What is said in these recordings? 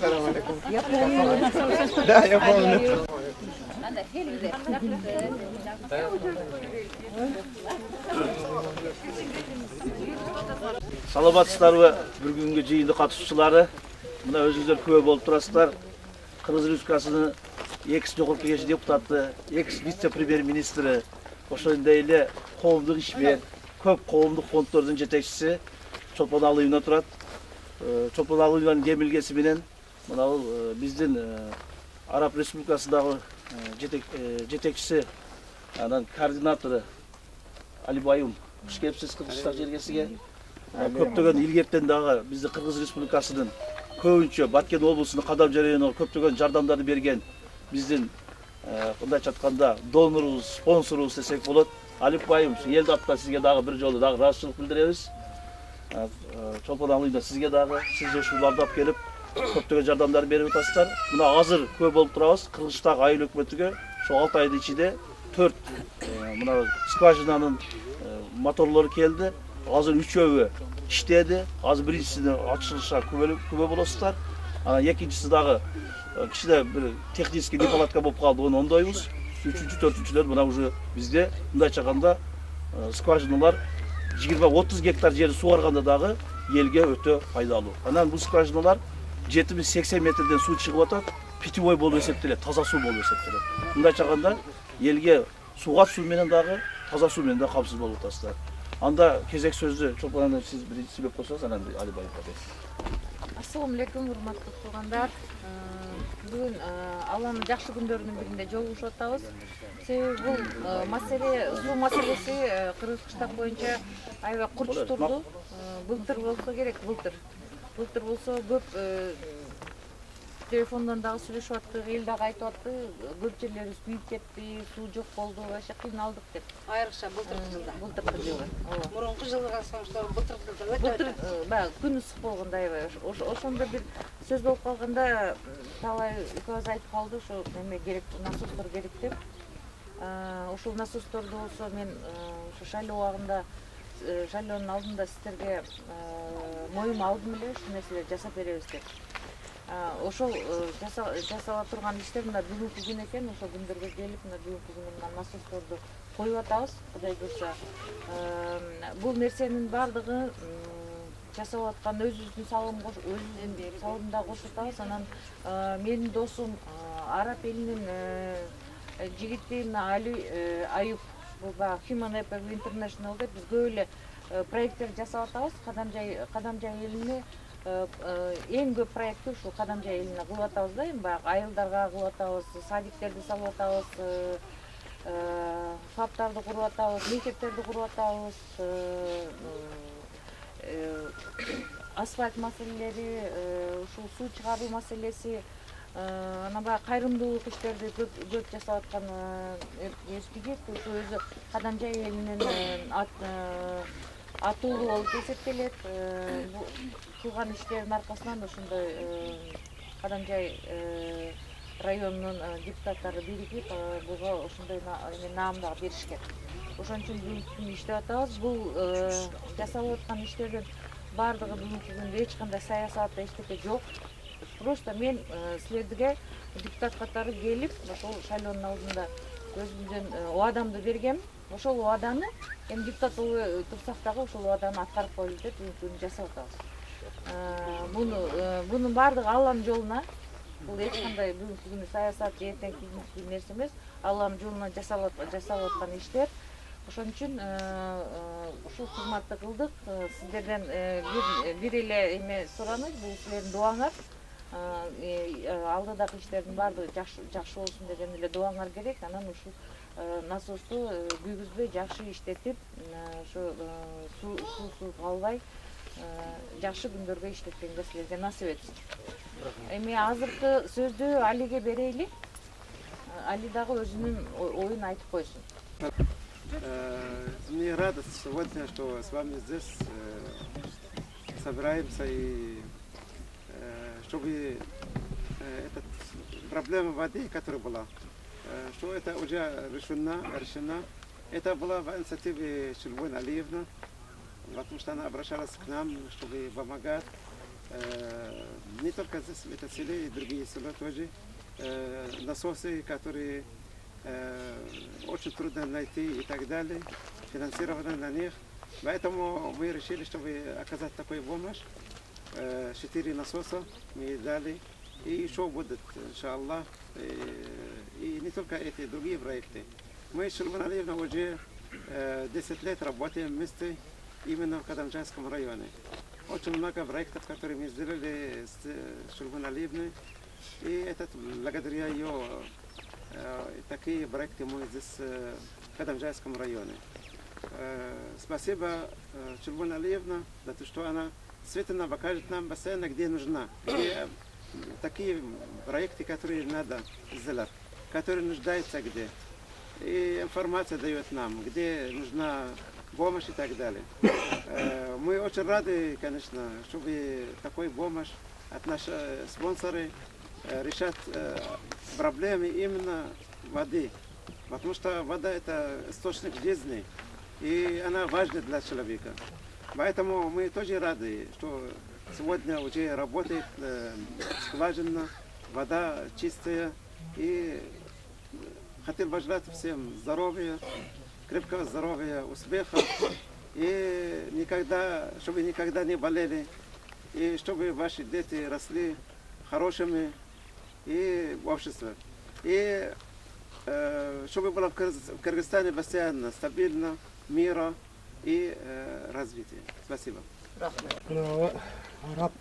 Selam aleyküm. Da yapalım. Саламатсыздарбы бүгүнкү жыйынды катышуучулары. Мына өзүңүздөр күбө болуп турасыздар. Кыргыз Республикасынын экс жогорку кеңеш депутаты, экс вице-премьер-министри, ошондой эле коомдук ишмер, көп коомдук фонддордун жетекчиси Чолпон Алыевна турат. Чолпон Алыевнанын демилгеси менен мына бул биздин Араб Республикасындагы жетекчиси, анан координатору Алибайым куш келипсиз Кыргызстан жергесиге. Көптөгөн илгертен дагы биздин Кыргыз Республикасынын көбүнчө Баткен облусунун Кадам районуна көптөгөн жардамдарды берген биздин мындайча айтканда донорубуз, спонсорубуз десек болот. Алип Байым, элди атынан сизге дагы бир жолу дагы ыраазычылык билдиребиз. Чолпон Алыевна сизге дагы сиз ушул бардап келип көптөгөн жардамдар берип атасыздар. Мына азыр көп болуп турабыз. Кыргызстан айыл өкмөтүгө ошо 6 айдын ичинде 4 мына скважинанын моторлору келди. Азыр 3-өө иштеди. Азыр биринчисине ачылышка күбө болосуздар. Анан экинчиси дагы кичине бир технический неполадка болуп калды, ону ондойбуз. 3-4-чүлөр мына уже бизде мындайча айтканда скважиналар 20-30 гектар жери сугарганда дагы элге өтө пайдалуу. Анан бул скважиналар 70-80 метрден суу чыгып атат, питьевой болуп эсептелет, таза суу болуп эсептелет. Мындайча айтканда элге сууга суу менен дагы таза суу менен да камсыз болуп атасыздар. Анда кезек сөздү Чолпон сиз биринчи сүйлөп койсоңуз, анан Алибай айтат. Assalamu alaikum, урматтуу туугандар. Бүгүн Алланын жакшы күндөрүнүн биринде жолугушуп атабыз. Себеби бул маселе, суу маселеси Кыргыз кыштак боюнча аябай курч турду. Былтыр болсо керек, былтыр болсо көп телефондон дагы сүйлөшүп аттык, эл дагы айтып атты, көп жерлерибиз күйүп кетти, суу жок болду, вообще кыйналдык деп. Айрыкча былтыркы жылда. Былтыркы жылы. Мурунку жылга салыштырмалуу былтыркы жылда Былтыр баягы күн ысык болгондо аябай. Ошондо бир сөз болуп калганда талай экөөбүз айтып калды, ошо эме керек, насостор керек деп. Ошол насосторду болсо мен ошо шайлоо убагында, шайлоонун алдында сиздерге моюм алдым эле ушул нерселерди жасап беребиз деп. Ошол жасала турган иштер мына бүгүнкү күн экен, ошол күндөргө келип, мына бүгүнкү күнү мына насосторду коюп атабыз, Кудай буйрса. Бул нерсенин бардыгы жасап аткан өзүбүздүн салымда кошуп атабыз. Анан менин досум Араб элинин жигити Али Аюп, бул баягы Human Apple International деп биз көп эле проекттер жасап атабыз. Кадамжай элине эң көп проектти ушул Кадамжай элине кылып атабыз да, эми баягы айылдарга кылып атабыз, садиктерди салып атабыз, фаптарды куруп атабыз, мектептерди куруп атабыз, асфальт маселелери, ушул суу чыгаруу маселеси, анан баягы кайрымдуулук иштерди көп жасап аткан эстигип, ушул өзү Кадамжай элинин атуулуу болуп эсептелет. Кылган иштердин аркасынан ошондой Кадамжай районунун депутаттары биригип, буга ошондой наам дагы беришкен. Ошон үчүн бүгүнкү күнү иштеп атабыз. Бул жасалып аткан иштердин бардыгы бүгүнкү күндө эч кандай саясат, эчтеке жок. Просто мен силерге депутат катары келип, ошол шайлоонун алдында өзүмдүн убадамды бергем. Ошол убаданы эми депутат болбой турсак дагы ошол убаданы аткарып коелу деп бүгүнкү күнү жасап атабыз. Бунун бардыгы Алланын жолуна. Бул эч кандай бүгүнкү күнү саясат же эртеңки нерсе эмес. Алланын жолуна жасалып аткан иштер. Ошон үчүн ушул кызматты кылдык. Сиздерден бир эле эме сураныбыз, бул силердин дуаңар. Алдыдагы иштердин баардыгы жакшы болсун деген эле дуаңар керек. Анан ушул насосту күйгүзбөй жакшы иштетип, ошо суусуз калбай жакшы күндөргө иштеткенге силерге насип этсин. Эми азыркы сөздү Алиге берейли. Али дагы өзүнүн оюн айтып койсун. Мне радость сегодня, что с вами здесь собираемся и чтобы эта проблема воды, которая была, что это уже решена. Это была в инициативе Чолпон Алиевна. потому что она обращалась к нам, чтобы помогать. Не только здесь, в этом селе, и другие села тоже. Насосы, которые очень трудно найти и так далее, финансирование на них. Поэтому мы решили, чтобы оказать такую помощь. 4 насоса мы дали. И еще будет, иншаллах. И не только эти, другие проекты. Мы с Шульгун Алиевной уже 10 лет работаем вместе именно в Кадамджанском районе. Очень много проектов, которые мы сделали с Шульгун Алиевной. И это благодаря ее такие проекты мы здесь в Кадамджанском районе. Спасибо Шульгун Алиевна за то, что она действительно покажет нам постоянно, где нужна. Где такие проекты, которые надо сделать, которые нуждаются где. И информация дает нам, где нужна помощь и так далее. Мы очень рады, конечно, чтобы такой помощь от наших спонсоров решать проблемы именно воды. Потому что вода это источник жизни, и она важна для человека. Поэтому мы тоже рады, что сегодня уже работает скважина, вода чистая. И хотел пожелать всем здоровья, крепкого здоровья, успеха. И никогда, чтобы никогда не болели. И чтобы ваши дети росли хорошими и в обществе. И чтобы было в Кыргызстане постоянно стабильно, мира и развития. Спасибо. Arap,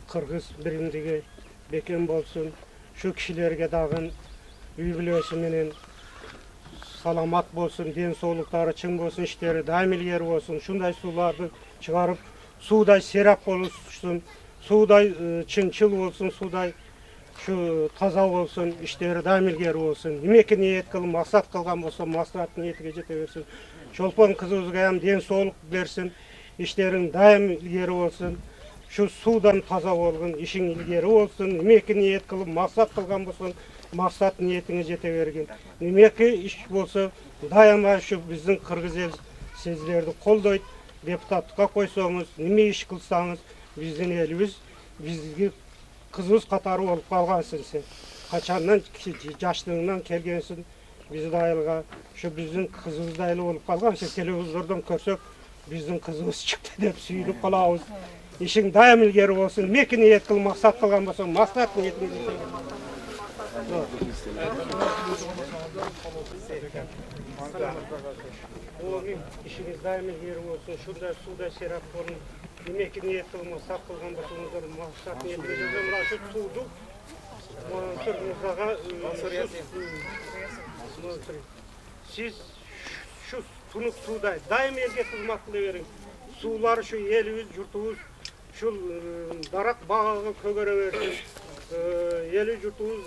Kırgız birimdigi beken bolsun. Şu kişilerge dagın üy menен salamat bolsun, den soğluktары çın bolsun, işleri daim ilgeri bolsun. Şunday sulardı çıkarıp suday serap bolsun, suday çınçıl bolsun, suday şu taza bolsun, işleri daim ilgeri bolsun. Nimeki niyet kılın, maksat kılgan bolsa maksat niyetine jete bersin. Çolpan kızımızga ham den soğluk bersin. İşlerin daim ilgeri olsun. Şu sudan taza olgun, işin ilgeri olsun. Nimeki niyet kılıp, maksat kılgan bolsun, maksat niyetine jete bergin. Nimeki iş bolsa, daima şu bizden Kırgız el sizlerdi koldoyt. Deputatlıkka koysoğumuz, nime iş kılsanız, bizden elimiz, bizgi kızımız katarı olup kalgansın sen. Kaçandan, yaşlığından kelgensin, bizi dayılga, şu bizden kızımız dayılı olup kalgansın, televizordan körsök, bizden kızımız çıktı dep süydük kalağız. İşin daim ilgeri olsun, nimeki niyet kıl, maksat kılgan bolsa, maksat niyetini jete Oğlum işiniz daim ilgeri olsun, şurada suda serap olun, nimeki niyet kılma, sak kılgan bolsunuzlar, maksat niyetini jete bergin. Şu sudu, siz şu tunuk suda daim elge kızmak kılıverin. Suları şu elimiz, yurtumuz, şu darak bağıga kögere versin. Eli yurtumuz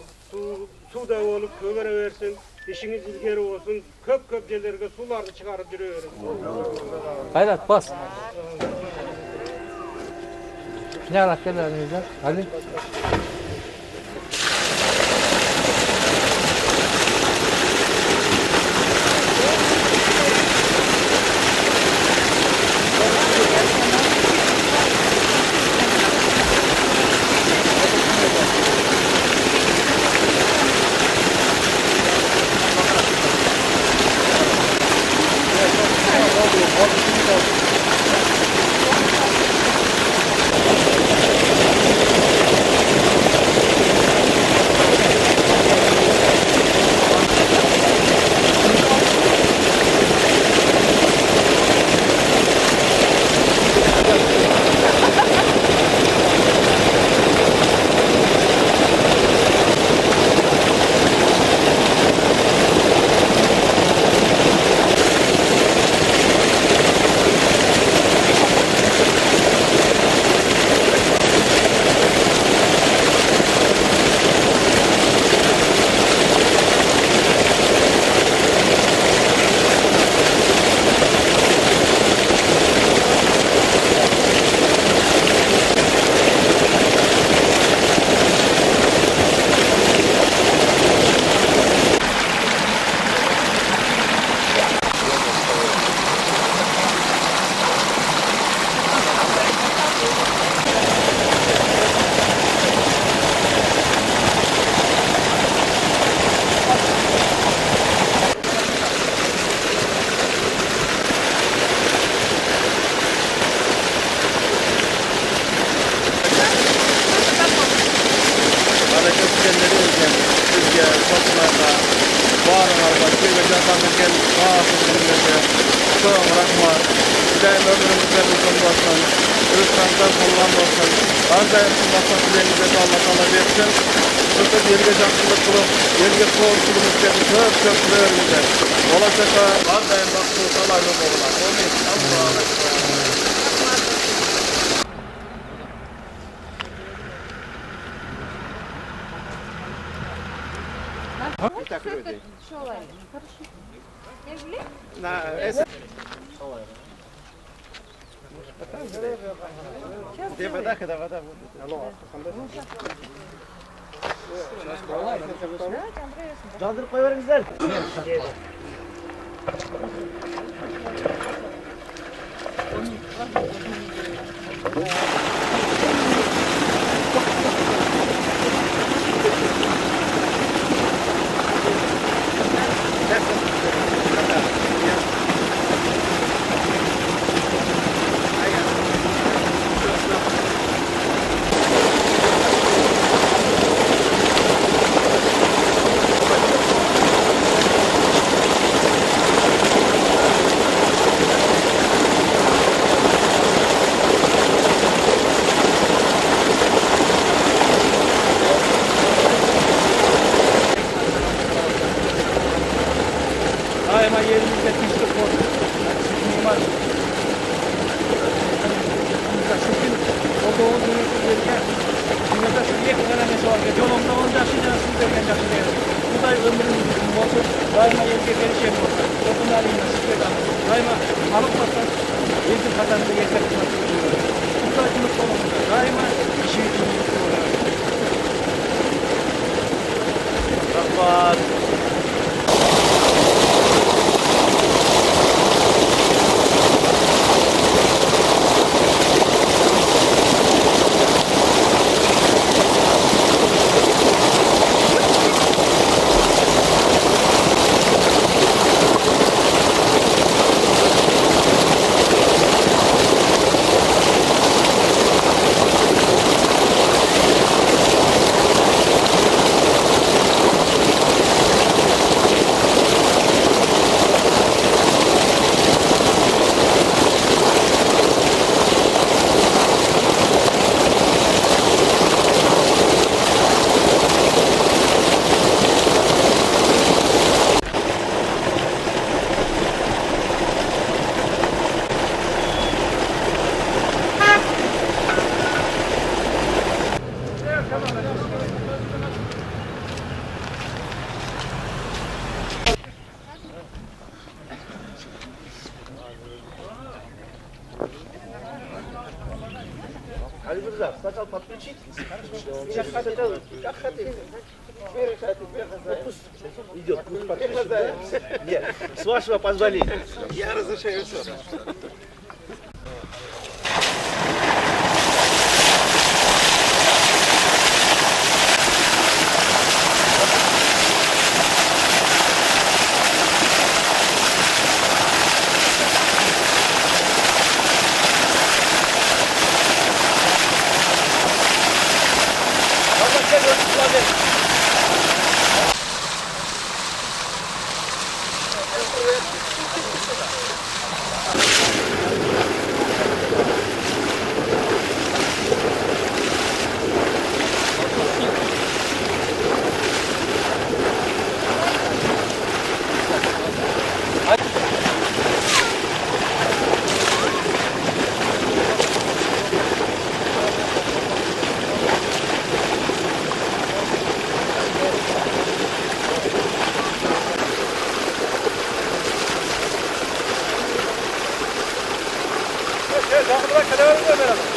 suda olup kögere versin. İşiniz ilgeri olsun. Köp yerlerge sularını çıkarıp yürüverin. Hayrat bas. Ne alakalı önümüzde? Hadi. barlarga şeýle jardan bergen sağ-sollarymyza çok rahmat. Daim ömrümizde uzun bolsun, rızkınızdan bollan bolsun. Her daim şundaqsa dileriňizde Allah taala bersin. Şurada yerge jakşylyk kılıp, yerge koğuşçuluk etip çok vermeyler. Bolajakda her daim bakty talaylı bollar. Amin. Allahu ekber. Так вроде. Şu olaydı. Karışık. Ne bileyim? Где вода, когда вода будет? Jaldırıp koyveringizler. Daima yerimizde pislik olsun. Mimar. Şükür o doğum günü yerine dünyada şu bir kadar mesele var. Yolunda onca şeyden siz vergen jakşı değil. Bu da ömrümüz uzun olsun. Daima yerge gelişen olsun. Topunlarıyla sizlerden. Daima alıp basar. Yetim kadarında yeter kısmı. Bu da cümle olumunda. Daima işi için mutlu olur. Rahmat. Сначала подключить. Сейчас хотите. Идет. Нет, с вашего позволения. Я разрешаю все.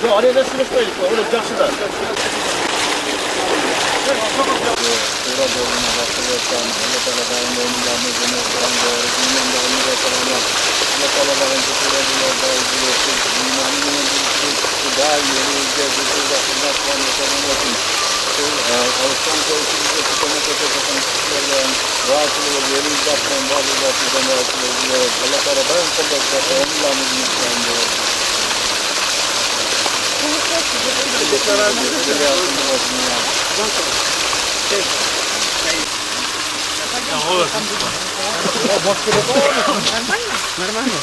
Yo, oraya da sınıf koyduk. Öyle jakşı da. Нормально.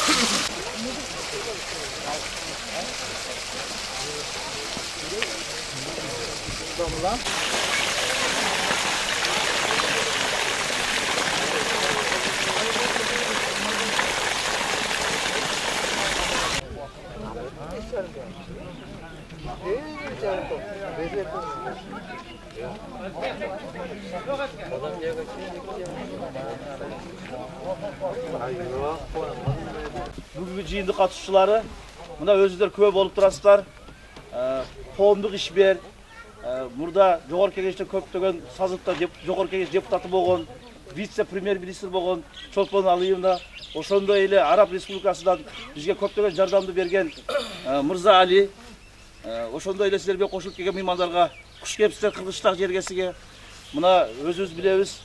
Бүгінгі жиынды қатысушылары, мына өзіңдер күбө болып тұрасыздар. Қоғамдық ишмер, мұрда жоғарғы кеңеште көптеген сазықта жоғарғы кеңеш депутаты болған, вице-премьер-министр болған Чолпон Алиевна, ошондой эле Араб Республикасынан бизге көптөгөн жардамды берген Мырза Али, ошондой эле силерге кошулуп келген меймандарга куш келипсиздер Кыргызстан жергесиге. Мына өзүбүз билебиз,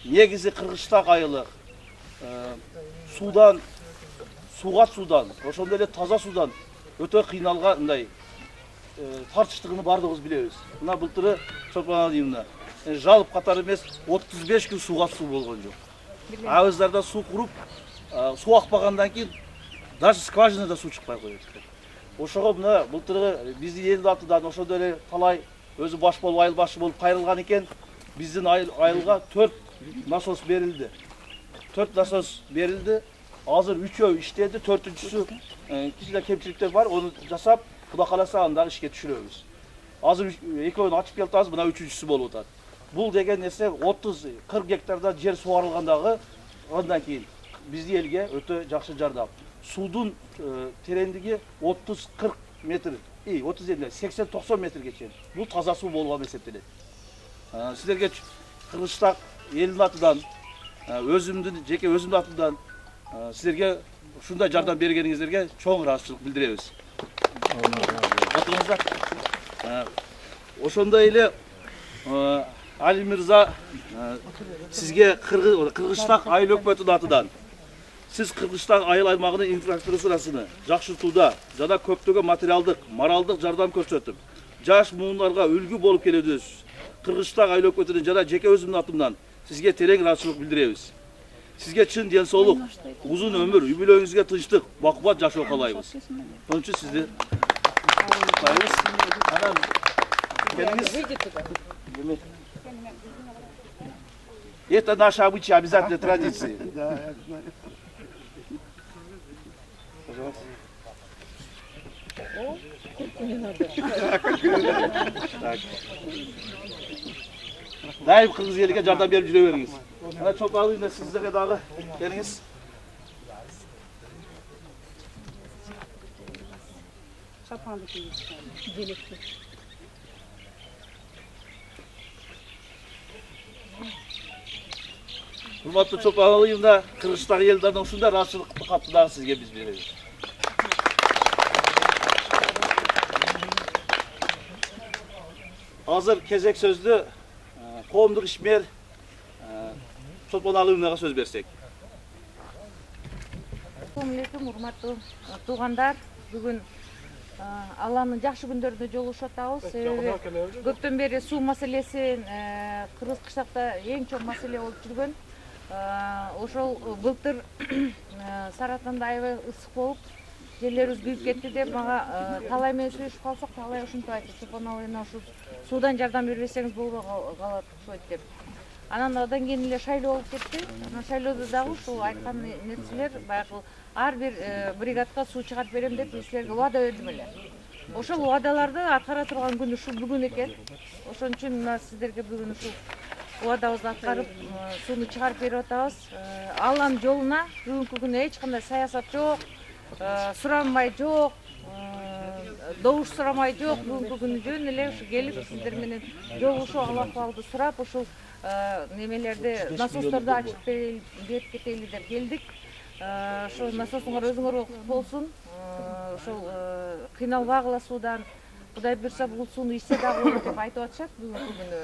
негизи Кыргызстан айылы судан, сугат судан, ошондой эле таза судан өтө кыйналган мындай тартыштыгыны бардыгыбыз билебиз. Мына былтыры Чолпон Алиевна жалып катары эмес 35 күн сугат суу болгон жок. Ауыздарда су куруп, су акпагандан кийин даже скважинада су чыкпай коет. Ошого мына былтыры биздин эл атынан ошондой эле талай өзү баш болуп, айыл башы болуп кайрылган экен. Биздин айылга 4 насос берилди. 4 насос берилди. Азыр 3-өө иштеди, 4-үчүсү кичине кемчиликтер бар, onu жасап, Кудай кааласа андагы ишке түшүрөбүз. Азыр экөөнү ачып келип атабыз, мына 3-үчүсү болуп атат. Бул деген нерсе 30-40 гектарда жер суарылгандагы андан кийин биздин элге өтө жакшы жардам. Судун тереңдиги 30-40 метр, 80-90 метрге чейин. Бул таза суу болгон эсептелет. Силерге Кыргызстан элдин атынан, жеке өзүмдүн атынан силерге ушундай жардам бергениңиздерге чоң ыраазычылык билдиребиз. Ошондой эле Али Мырза сизге Кыргызстан айыл өкмөтүнүн атынан сиз Кыргызстан айыл аймагынын инфраструктурасын жакшыртууда жана көптөгөн материалдык, моралдык жардам көрсөтүп, жаш муундарга үлгү болуп келүүдүбүз. Кыргызстан айыл өкмөтүнүн жана жеке өзүмдүн атымдан сизге терең ыраазычылык билдиребиз. Сизге чын ден соолук, узун өмүр, үй бүлөңүзгө тынчтык, бакубат жашоо каалайбыз. Ошон үчүн сизди куттайбыз. Анан келиңиз. Это наши обычаи, обязательные традиции. Да, я знаю. Пожалуйста. Так. Дайым кыргыз элиге жардам берип жүрө бериңиз. Ана Чолпон Алиевна сиздерге дагы келиңиз. Урматтуу Чолпон Алиевна, Кыргызстан элдеринин ушундай ыраазычылык катты дагы сизге биз беребиз. Азыр кезек сөздү коомдук ишмер Чолпон Алиевнага сөз берсек. Assalamu alaikum, урматтуу туугандар. Бүгүн Алланын жакшы күндөрүндө жолугушуп атабыз. Себеби көптөн бери суу маселеси Кыргыз кыштакта эң чоң маселе болуп жүргөн. Ошол былтыр Саратында аябай ысык болуп, жерлерибиз күйүп кетти деп мага талай менен сүйлөшүп калсак, талай ушинтип айтты. Чолпон Алиевна ушу суудан жардам бербесеңиз болбой калат окшойт деп. Анан одан кийин эле шайлоо болуп кетти. Анан шайлоодо дагы ушул айткан нерселер баягы ар бир бригадга суу чыгарып берем деп силерге убада бердим эле. Ошол убадаларды аткара турган күн ушул бүгүн экен. Ошон үчүн мына сиздерге бүгүн ушул убадабызды аткарып сууну чыгарып берип атабыз. Алланын жолуна бүгүнкү күнү эч кандай саясат жок, суранмай жок, добуш сурамай жок. Бүгүнкү күнү жөн эле ушу келип сиздер менен жолугушуп ал-акыбалды сурап ушул немелерди, насосторду ачып берип кетели деп келдик. Ошол насосуңар өзүңөр болсун. Ошол кыйналбагыла суудан. Кудай буйрса бул сууну ичсе дагы болот деп айтып атышат. Бүгүнкү күнү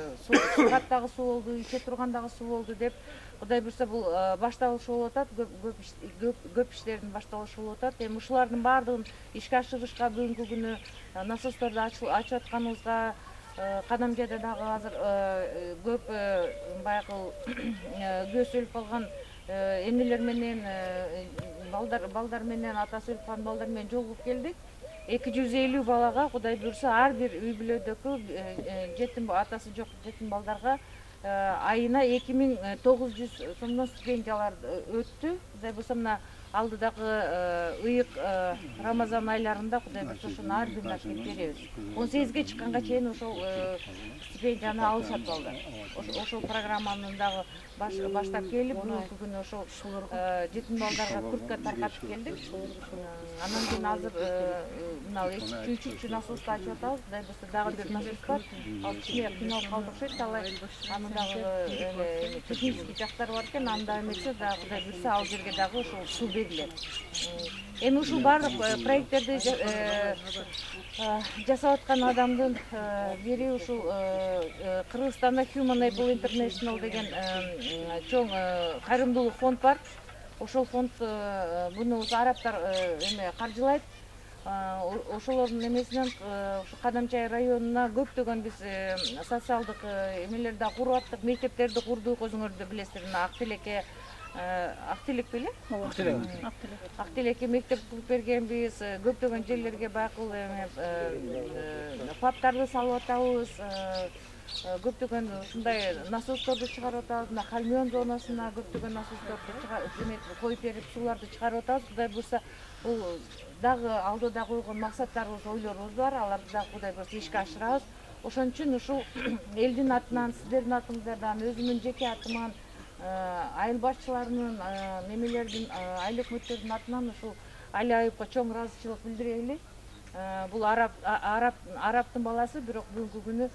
сугаттагы суу болду, иче тургандагы суу болду деп. Кудай буйрса бул башталышы болуп атат. Көп иштердин башталышы болуп атат. Эми ушулардын баардыгын ишке ашырышка бүгүнкү күнү насосторду ачып атканыбызга Кадамжайда дагы азыр көп баягы көз өлүп калган эмнелер менен балдар менен атасы өлүп калган балдар менен жолугуп келдик. 250 балага Кудай буйрса ар бир үй бүлөдөгү жетим атасы жок жетим балдарга айына 2900 сомдон стипендиялар өттү. Кудай буйрса мына алдыдагы ыйык Рамазан айларында Кудай буйрса ошону ар бирине алып беребиз. 18ге чыкканга чейин ошол стипендияны алышат балдар. Ошол программаны дагы баштап келип, бүгүнкү күнү ошол жетим балдарга куртка таркатып келдик. Анан кийин азыр мына 2-3 насосту ачып атабыз. Кудай буйрса дагы бир насос бар. Ал кичине кыйналып калдык окшойт, талай анын дагы технический жактары бар экен. Аны дагы эметсе дагы Кудай буйрса ал жерге дагы ошол суу берилет. Эми ушул баардык проекттерди жасап аткан адамдын бири ушул Кыргызстанда Human Able International деген чоң кайрымдуулук фонд бар. Ошол фонд буну арабтар эме каржылайт. Ошолордун эмесинен ушу Кадамчай районуна көптөгөн биз социалдык эмелерди да куруп аттык, мектептерди курдук, өзүңөрдү билесиздер, Актилекке Актилек беле? Актилекке мектеп куруп бергенбиз, көптөгөн жерлерге байкыл паптарды салып атабыз. Көптөгөн ушундай насосторду чыгарып атабыз. Мына Халмён зонасына көптөгөн насосторду коюп берип, сууларды чыгарып атабыз. Кудай буйрса бул дагы алдыда койгон максаттарыбыз, ойлорубуз бар. Аларды дагы Кудай буйрса ишке ашырабыз. Ошон үчүн ушул элдин атынан, сиздердин атыңыздардан, өзүмдүн жеке атыман, айыл башчыларынын, немелердин, айыл өкмөттөрдүн атынан ушул Али Айыпка чоң ыраазычылык билдирели. Бул арабтын баласы, бирок бүгүнкү күнү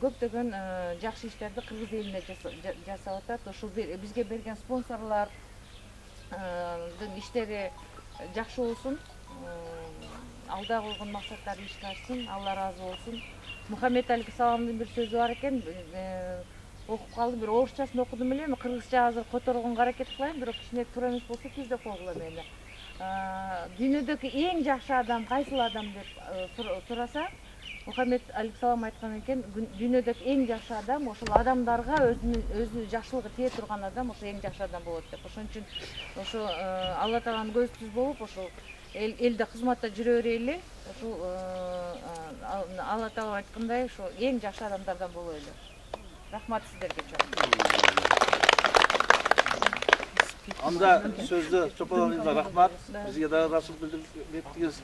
көптөгөн жакшы иштерди кыргыз элине жасап атат. Ушул бизге берген спонсорлордун иштери жакшы болсун. Алда койгон максаттары ишке ашсын, Алла ыраазы болсун. Мухаммед Алик Саламдын бир сөзү бар экен. Окуп калдым, бир орусчасын окудум эле, кыргызча азыр которгонго аракет кылайын, бирок кичине туура эмес болсо түздөп койгула мени. Дүйнөдөгү эң жакшы адам кайсыл адам деп сураса, Мухаммед Алик Салам айткан экен, дүйнөдөгү эң жакшы адам ошол адамдарга өзүнүн жакшылыгы тие турган адам ошо эң жакшы адам болот деп. Ошон үчүн ошо Алла Тааланын көзү түз болуп, ошол элде кызматта жүрө берели. Ошол Алла Таала айткандай, ошо эң жакшы адамдардан болойлу. Рахмат сиздерге чоң. Анда сөздү Чопаланыңызга рахмат. Бизге дагы расыл билдирдиңиз.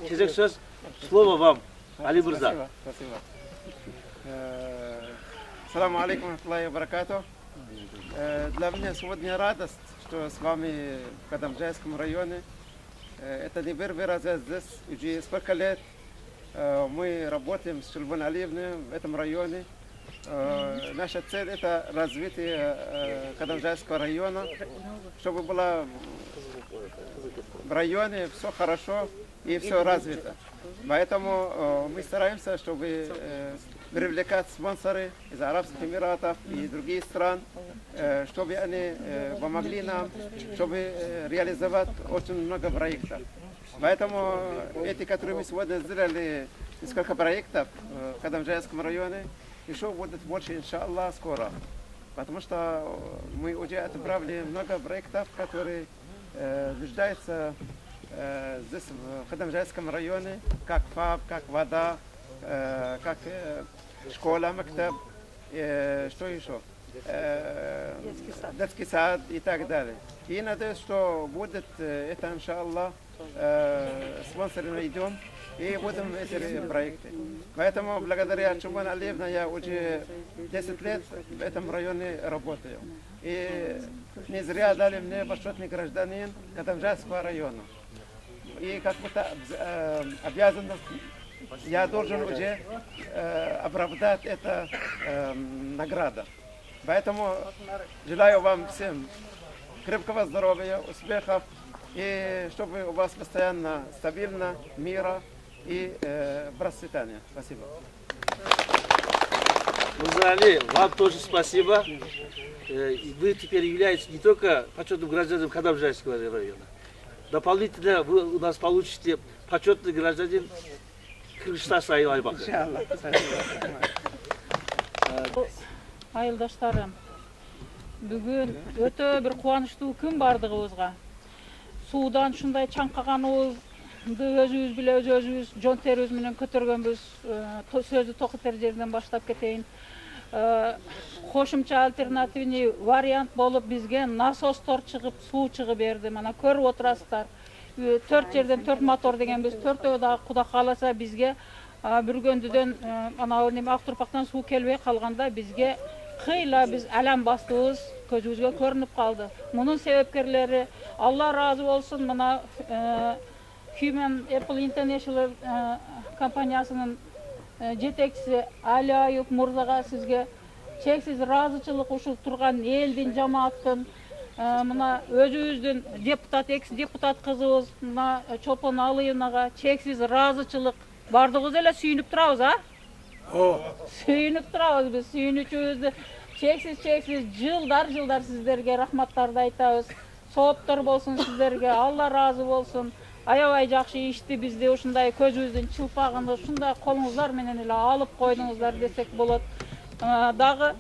Кезек сөз слово вам, Али Мырза. Спасибо. Ассаламу алейкум ва баракату. Для меня сегодня радость, что с вами в Кадамжайском районе. Это не первый раз я здесь, уже сколько лет мы работаем с Шульбан Алиевной в этом районе. Наша цель – это развитие Кадамжайского района, чтобы было в районе все хорошо и все развито. Поэтому мы стараемся, чтобы привлекать спонсоры из Арабских Эмиратов и других стран, чтобы они помогли нам, чтобы реализовать очень много проектов. Поэтому эти, которые мы сегодня сделали, несколько проектов в Кадамжайском районе, еще будет больше, иншаллах, скоро. Потому что мы уже отправили много проектов, которые нуждаются здесь, в Кадамжайском районе, как ФАП, как вода, как школа, мектеб, что еще? Детский сад и так далее. И надеюсь, что будет это, иншаллах, спонсоры найдем и будем эти проекты. Поэтому благодаря Чубан Алиевна я уже 10 лет в этом районе работаю. И не зря дали мне почетный гражданин Кадамжайского района. И как будто обязанность я должен уже оправдать эту награду. Поэтому желаю вам всем крепкого здоровья, успехов, и чтобы у вас постоянно стабильно, мира и процветания. Спасибо. Мырзали, вам тоже спасибо. Вы теперь являетесь не только почетным гражданином Кадамжайского района. Дополнительно вы у нас получите почетный гражданин Kırgızistan sayın Aybak. İnşallah. Айылдаштарым, бүгін өте бір қуаныштуу күн бардығыбызға. Судан шундай чаңкаганыбызды өзүбүз биле өзүбүз жон терибиз менен көтөргөнбүз. Сөздү токутер жерден баштап кетейин. Кошумча альтернативный вариант болуп бизге насостор чыгып, суу чыгып берди. Мана көрүп отурасыздар. 4 жерден 4 мотор дегенбиз. 4өө дагы Куда кааласа бизге Бүргөндүдөн анау неме Актурпактан суу келбей калганда бизге кыйла биз алам бастыбыз көзүбүзгө көрүнүп калды. Мунун себепкерлери Алла разы болсун, мына Human Apple International компаниясынын жетекчиси Али Аюп мырзага сизге чексиз ыраазычылык ушул турган элдин, жамааттын, мына өзүбүздүн депутат, экс-депутат кызыбыз мына Чолпон Алыевнага чексиз ыраазычылык. Бардығыз эле сүйүнүп турабыз, а? Сүйүнүп турабыз биз, сүйүнүчүбүздү чексиз жылдар сиздерге рахматтарды айтабыз. Сооптор болсун сиздерге, Алла разы болсун. Аябай жакшы ишти бизди ушундай көзүбүздүн чылпагын ушундай колуңуздар менен эле алып койдуңуздар десек болот. Дагы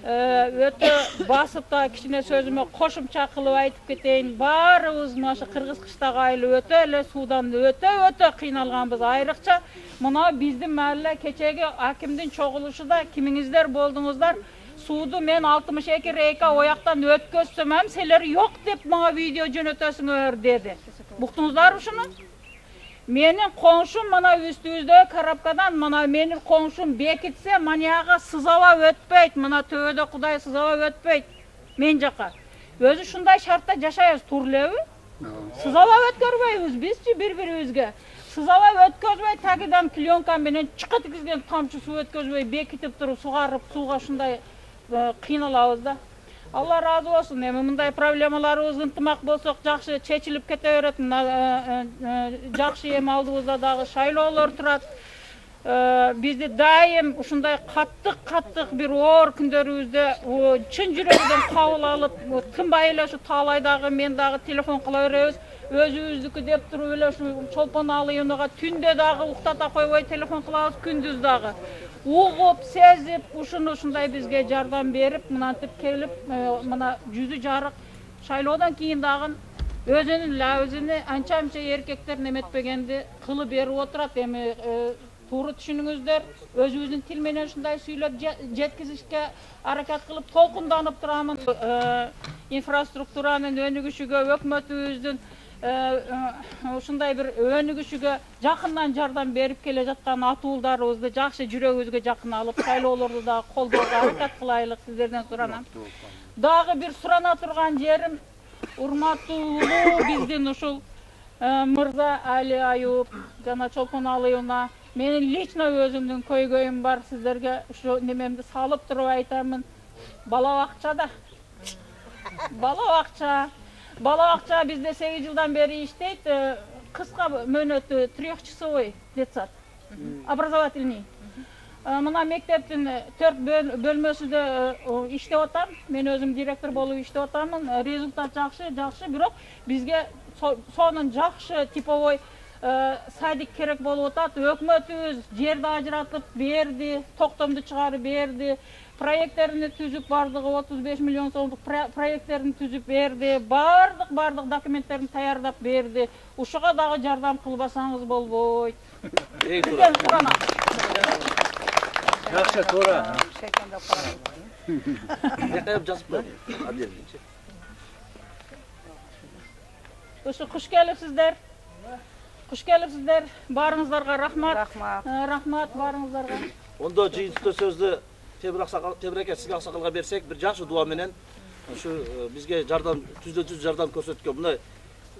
өтө басып да кичине сөзүмө кошумча кылып айтып кетейин. Баарыбыз машы кыргыз кыштагы айыл өтө эле суудан өтө кыйналганбыз. Айрыкча мына биздин маалле кечеги акимдин чогулушуда кимиңиздер болдуңуздар. Сууду мен 62 рейка ояктан өткөзсөм эмселери жок деп мага видео жөнөтөсүңөр деди. Буктуңуздар ушуну? Менин коңшум мына үстүбүздө карапкадан мына менин коңшум бекитсе манияга сызаба өтпөйт. Мына төбөдө Кудай сызаба өтпөйт. Мен жака. Өзү шундай шартта жашайбыз, турлеби? Сызаба өткөрбөйбүз бизчи бири-бирибизге. Сызаба өткөзбөй тагыдан пленка менен чыкат кизген тамчы суу өткөзбөй бекитип туруп сугарып сууга шундай кыйналабыз да. Алла разы болсун. Эми мындай проблемаларыбыз ынтымак болсок жакшы чечилип кете берет. Жакшы эми алдыбызда дагы шайлоолор турат. Бизди дайым ушундай каттык бир оор күндөрүбүздө чын жүрөгүдөн кабыл алып, тынбай эле ушу таалайдагы мен дагы телефон кыла беребиз. Өзүбүздүкү деп туруп эле ушу Чолпон Алыевнага түндө дагы уктата койбой телефон кылабыз, күндүз дагы. Угуп, сезип, ушундай бизге жардам берип, мынантип келип, мына жүзү жарык шайлоодон кийин дагы өзүнүн анча-мынча эркектер неметпегенди кылып берип отурат. Эми туура түшүнүңүздөр, өзүбүздүн тил менен ушундай сүйлөп жеткизишке аракет кылып толкунданып турамын. Инфраструктуранын өнүгүшүгө, өкмөтүбүздүн ушундай бир өнүгүшүгө жакындан жардам берип келе жаткан атуулдарыбызды жакшы жүрөгүбүзгө жакын алып, шайлоолорду дагы колдоого аракет кылайлык сиздерден суранам. Дагы бир сурана турган жерим, урматтуу биздин ушул мырза Али Аюп жана Чолпон Алыевна, менин лично өзүмдүн көйгөйүм бар, сиздерге ушу немемди салып туруп айтамын. Бала бакча бизде 8 жылдан бери иштейт. Кыска мөөнөтү 3-часовой детсад. Образовательный. Мына мектептин 4 бөлмөсүндө иштеп атам. Мен өзүм директор болуп иштеп атамын. Результат жакшы, бирок бизге сонун жакшы типовой садик керек болуп атат. Өкмөтүбүз жерди ажыратып берди, токтомду чыгарып берди. Проекттерini түзүп бардыгы 35 миллион сомдук проекттерini түзүп берди. Бардык документтерин таярдап берди. Ушуга дагы жардам кылбасаңыз болбойт. Жакшы, туура. Некеп жазып берди. Ушу куш келипсиздер. Баарыңыздарга рахмат. Рахмат баарыңыздарга. Ондо жыйынтыктоо сөздү Тебиреке сизге аксакалга берсек, бир жакшы дуа менен ушу бизге жардам түздөн-түз жардам көрсөткөн мындай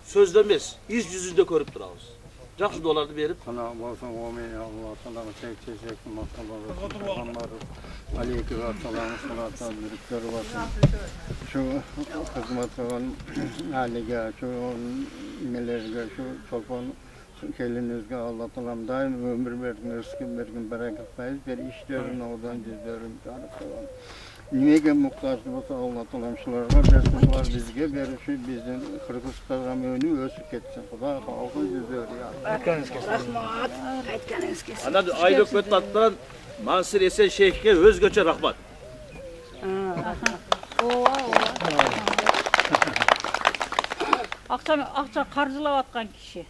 сөздө эмес, из жүзүндө көрүп турабыз. Жакшы дуаларды берип, ana bolsun omen Allah Teala çekecek masalları aleyküm selam salatan birikler olsun. Şu hizmet olan alige şu nelerge şu Çolpon kelinizge Allah Teala daim ömür versin, rızkın versin, bereket versin. Bir işlerin oradan cizlerin canı Nimege muhtaç olsa Allah taala şularga bersinler bizge berişi bizden Kırgızstan'a önü ösüp ketsin. Xuda halkın yüzleri ya. Rahmat. Aytganingiz kelsin. Ana Aydökbet attan Mansur Esen Şeyh'e özgöçe rahmat. Акча каржылап аткан киши.